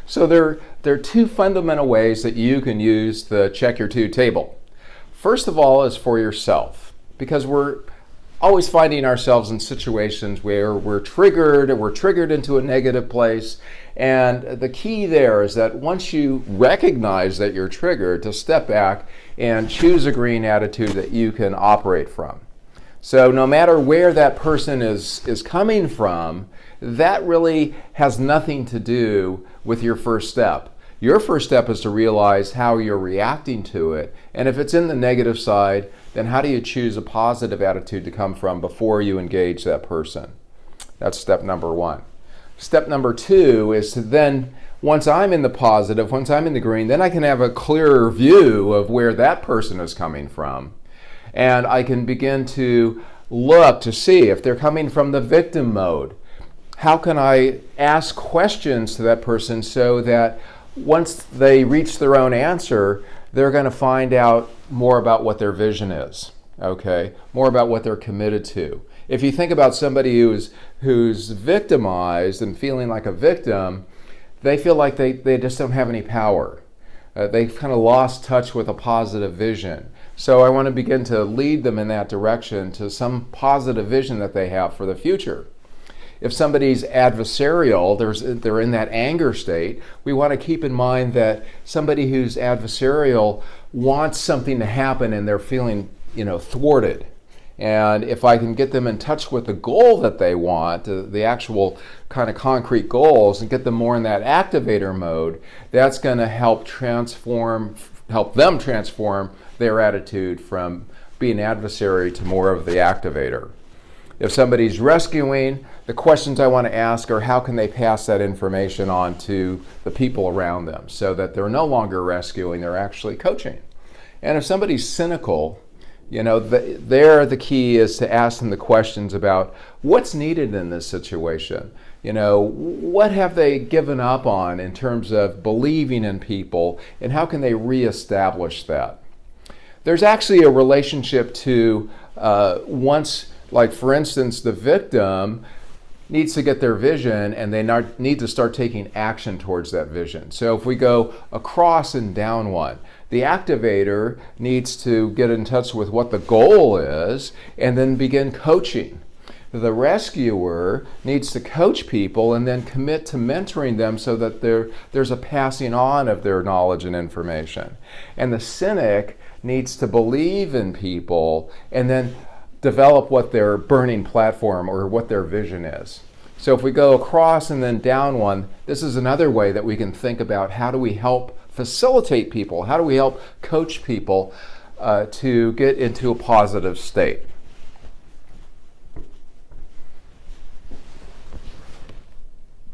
So there are two fundamental ways that you can use the Check Your Tude table. First of all is for yourself, because we're always finding ourselves in situations where we're triggered into a negative place. And the key there is that once you recognize that you're triggered, to step back and choose a green attitude that you can operate from. So no matter where that person is coming from, that really has nothing to do with your first step. Your first step is to realize how you're reacting to it. And if it's in the negative side, then how do you choose a positive attitude to come from before you engage that person? That's step number one. Step number two is to then, once I'm in the positive, once I'm in the green, then I can have a clearer view of where that person is coming from. And I can begin to look to see if they're coming from the victim mode. How can I ask questions to that person so that once they reach their own answer, they're going to find out more about what their vision is, okay? More about what they're committed to. If you think about somebody who's victimized and feeling like a victim, they feel like they just don't have any power. They've kind of lost touch with a positive vision. So I want to begin to lead them in that direction to some positive vision that they have for the future. If somebody's adversarial, they're in that anger state, we want to keep in mind that somebody who's adversarial wants something to happen and they're feeling, thwarted. And if I can get them in touch with the goal that they want, the actual kind of concrete goals, and get them more in that activator mode, that's going to help them transform their attitude from being adversary to more of the activator. If somebody's rescuing, the questions I want to ask are how can they pass that information on to the people around them so that they're no longer rescuing, they're actually coaching. And if somebody's cynical, the key is to ask them the questions about what's needed in this situation. What have they given up on in terms of believing in people, and how can they reestablish that? There's actually a relationship to like for instance, the victim needs to get their vision and they need to start taking action towards that vision. So if we go across and down one, the activator needs to get in touch with what the goal is and then begin coaching. The rescuer needs to coach people and then commit to mentoring them so that there's a passing on of their knowledge and information. And the cynic needs to believe in people and then develop what their burning platform or what their vision is. So if we go across and then down one, this is another way that we can think about how do we help facilitate people, how do we help coach people to get into a positive state.